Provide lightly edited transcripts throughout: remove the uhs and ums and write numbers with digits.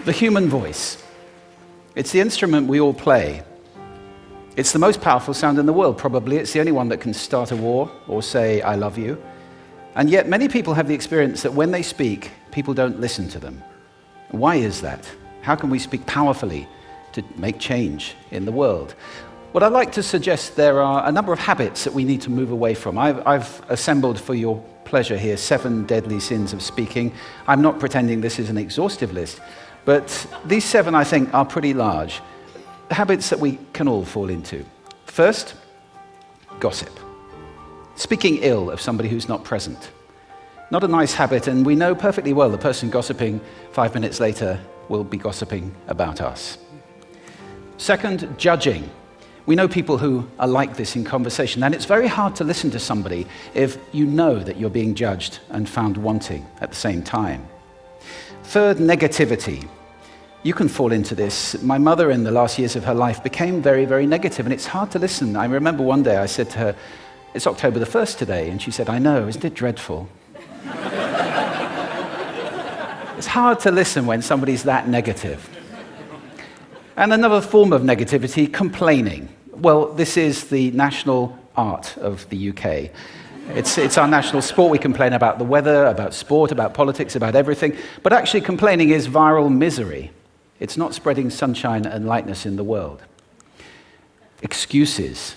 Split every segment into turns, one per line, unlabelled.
The human voice. It's the instrument we all play. It's the most powerful sound in the world, probably. It's the only one that can start a war or say, I love you. And yet many people have the experience that when they speak, people don't listen to them. Why is that? How can we speak powerfully to make change in the world? What I'd like to suggest, there are a number of habits that we need to move away from. I've assembled for your pleasure here 7 deadly sins of speaking. I'm not pretending this is an exhaustive list, but these 7, I think, are pretty large. Habits that we can all fall into. First, gossip. Speaking ill of somebody who's not present. Not a nice habit, and we know perfectly well the person gossiping 5 minutes later will be gossiping about us. Second, judging. We know people who are like this in conversation, and it's very hard to listen to somebody if you know that you're being judged and found wanting at the same time. Third, negativity. You can fall into this. My mother, in the last years of her life, became very, very negative, and it's hard to listen. I remember one day I said to her, it's October the 1st today, and she said, I know, isn't it dreadful? It's hard to listen when somebody's that negative. And another form of negativity, complaining. Well, this is the national art of the UK. It's our national sport. We complain about the weather, about sport, about politics, about everything. But actually, complaining is viral misery. It's not spreading sunshine and lightness in the world. Excuses.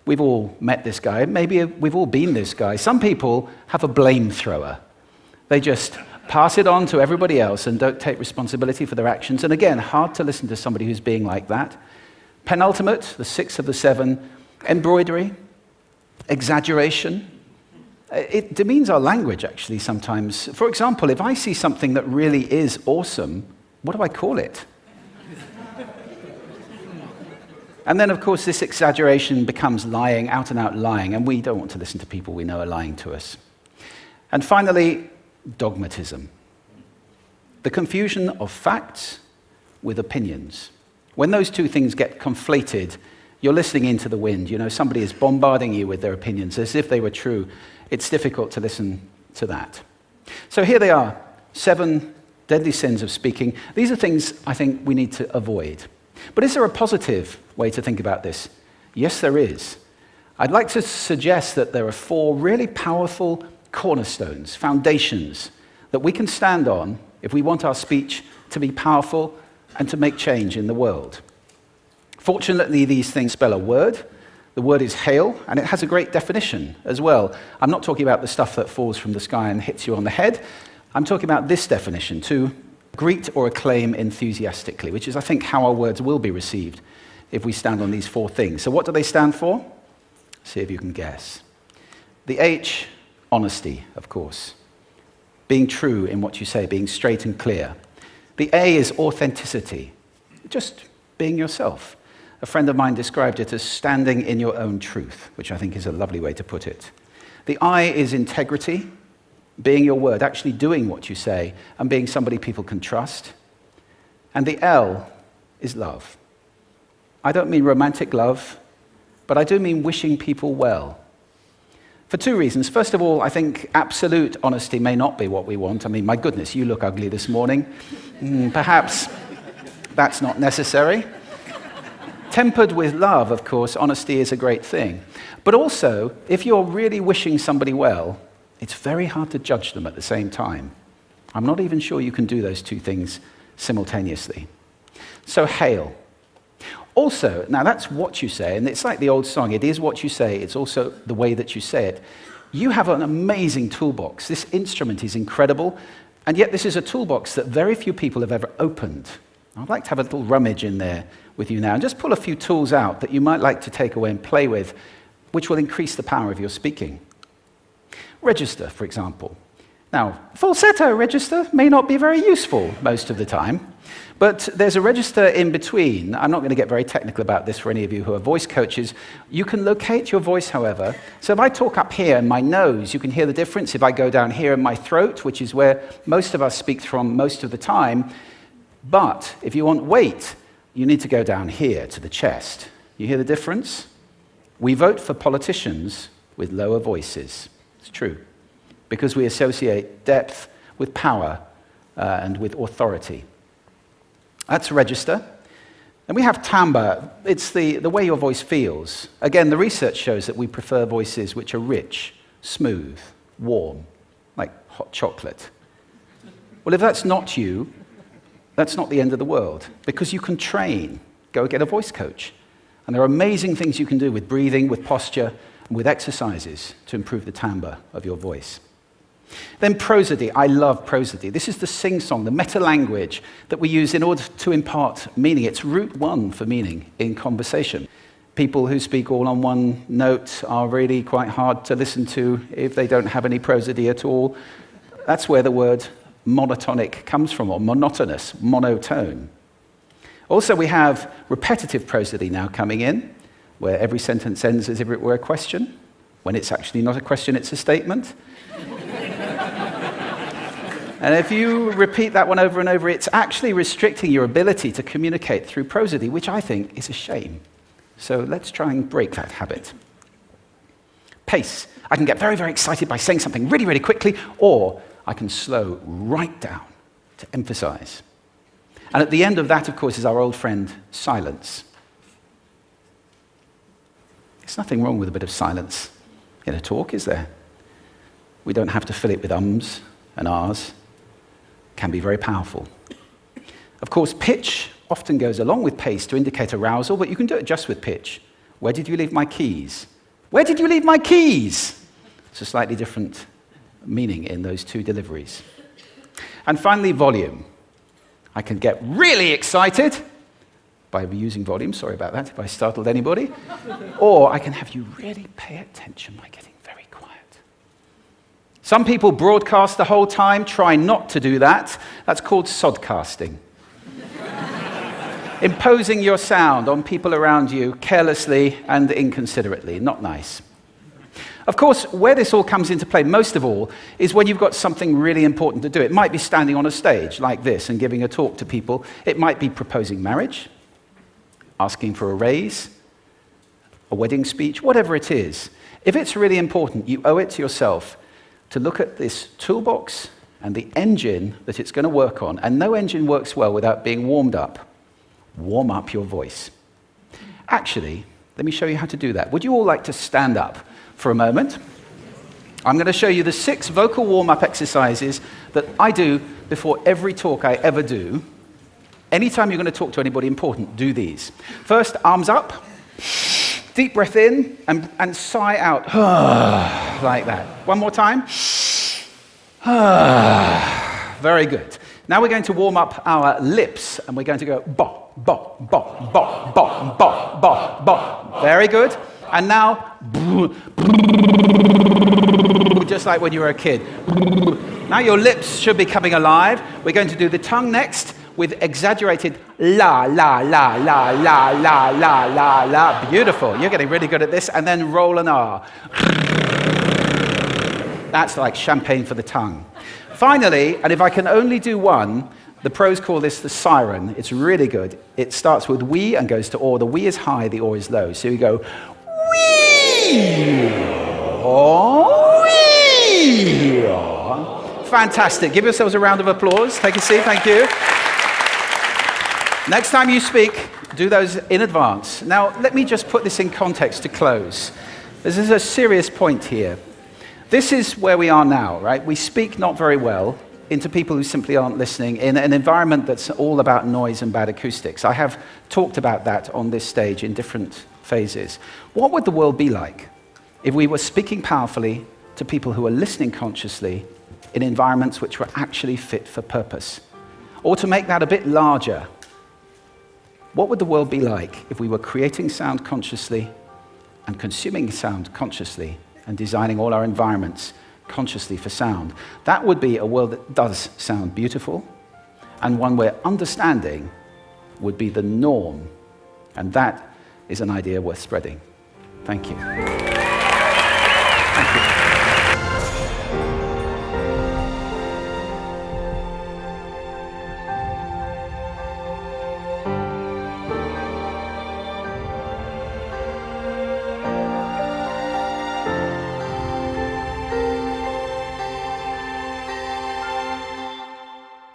We've all met this guy. Maybe we've all been this guy. Some people have a blame thrower. They just pass it on to everybody else and don't take responsibility for their actions. And again, hard to listen to somebody who's being like that. Penultimate, the 6th of the 7, embroidery, exaggeration. It demeans our language, actually, sometimes. For example, if I see something that really is awesome, what do I call it? And then, of course, this exaggeration becomes lying, out and out lying, and we don't want to listen to people we know are lying to us. And finally, dogmatism. The confusion of facts with opinions. When those two things get conflated, you're listening into the wind. You know, somebody is bombarding you with their opinions as if they were true. It's difficult to listen to that. So here they are, 7 deadly sins of speaking. These are things I think we need to avoid. But is there a positive way to think about this? Yes, there is. I'd like to suggest that there are 4 really powerful cornerstones, foundations, that we can stand on if we want our speech to be powerful and to make change in the world. Fortunately, these things spell a word. The word is hail, and it has a great definition as well. I'm not talking about the stuff that falls from the sky and hits you on the head. I'm talking about this definition, to greet or acclaim enthusiastically, which is, I think, how our words will be received if we stand on these 4 things. So what do they stand for? See if you can guess. The H, honesty, of course. Being true in what you say, being straight and clear. The A is authenticity, just being yourself. A friend of mine described it as standing in your own truth, which I think is a lovely way to put it. The I is integrity, being your word, actually doing what you say, and being somebody people can trust. And the L is love. I don't mean romantic love, but I do mean wishing people well. For 2 reasons. First of all, I think absolute honesty may not be what we want. I mean, my goodness, you look ugly this morning. Perhaps that's not necessary. Tempered with love, of course, honesty is a great thing. But also, if you're really wishing somebody well, it's very hard to judge them at the same time. I'm not even sure you can do those 2 things simultaneously. So, hail. Also, now that's what you say, and it's like the old song, it is what you say, it's also the way that you say it. You have an amazing toolbox. This instrument is incredible, and yet this is a toolbox that very few people have ever opened. I'd like to have a little rummage in there with you now, and just pull a few tools out that you might like to take away and play with, which will increase the power of your speaking. Register, for example. Now, falsetto register may not be very useful most of the time, but there's a register in between. I'm not going to get very technical about this for any of you who are voice coaches. You can locate your voice, however. So if I talk up here in my nose, you can hear the difference. If I go down here in my throat, which is where most of us speak from most of the time, but if you want weight, you need to go down here to the chest. You hear the difference? We vote for politicians with lower voices. It's true, because we associate depth with power and with authority. That's register. And we have timbre. It's the way your voice feels. Again, the research shows that we prefer voices which are rich, smooth, warm, like hot chocolate. Well, if that's not you, that's not the end of the world, because you can train. Go get a voice coach. And there are amazing things you can do with breathing, with posture, and with exercises to improve the timbre of your voice. Then prosody. I love prosody. This is the sing-song, the meta-language that we use in order to impart meaning. It's route one for meaning in conversation. People who speak all on one note are really quite hard to listen to if they don't have any prosody at all. That's where the word monotonic comes from, or monotonous, monotone. Also, we have repetitive prosody now coming in, where every sentence ends as if it were a question, when it's actually not a question, it's a statement. And if you repeat that one over and over, it's actually restricting your ability to communicate through prosody, which I think is a shame. So let's try and break that habit. Pace. I can get very, very excited by saying something really, really quickly, or I can slow right down to emphasize. And at the end of that, of course, is our old friend, silence. There's nothing wrong with a bit of silence in a talk, is there? We don't have to fill it with ums and ahs. It can be very powerful. Of course, pitch often goes along with pace to indicate arousal, but you can do it just with pitch. Where did you leave my keys? Where did you leave my keys? It's a slightly different meaning in those two deliveries. And finally, volume. I can get really excited by using volume, sorry about that if I startled anybody, or I can have you really pay attention by getting very quiet. Some people broadcast the whole time. Try not to do that. That's called sodcasting. Imposing your sound on people around you carelessly and inconsiderately. Not nice. Of course, where this all comes into play most of all is when you've got something really important to do. It might be standing on a stage like this and giving a talk to people. It might be proposing marriage, asking for a raise, a wedding speech, whatever it is. If it's really important, you owe it to yourself to look at this toolbox and the engine that it's going to work on. And no engine works well without being warmed up. Warm up your voice. Actually, let me show you how to do that. Would you all like to stand up for a moment? I'm going to show you the 6 vocal warm-up exercises that I do before every talk I ever do. Anytime you're going to talk to anybody important, do these. First, arms up, deep breath in, and sigh out, like that. One more time. Very good. Now we're going to warm up our lips, and we're going to go bop, bop, bop, bop, bop, bop, bop, bop. Very good. And now, just like when you were a kid. Now your lips should be coming alive. We're going to do the tongue next with exaggerated la, la, la, la, la, la, la, la, la. Beautiful. You're getting really good at this. And then roll an R. That's like champagne for the tongue. Finally, and if I can only do one, the pros call this the siren. It's really good. It starts with we and goes to or. The we is high, the or is low. So you go wee, or, wee. Fantastic. Give yourselves a round of applause. Take a seat. Thank you. Next time you speak, do those in advance. Now, let me just put this in context to close. This is a serious point here. This is where we are now, right? We speak not very well into people who simply aren't listening in an environment that's all about noise and bad acoustics. I have talked about that on this stage in different phases. What would the world be like if we were speaking powerfully to people who are listening consciously in environments which were actually fit for purpose? Or to make that a bit larger, what would the world be like if we were creating sound consciously and consuming sound consciously and designing all our environments consciously for sound? That would be a world that does sound beautiful, and one where understanding would be the norm. And that is an idea worth spreading. Thank you.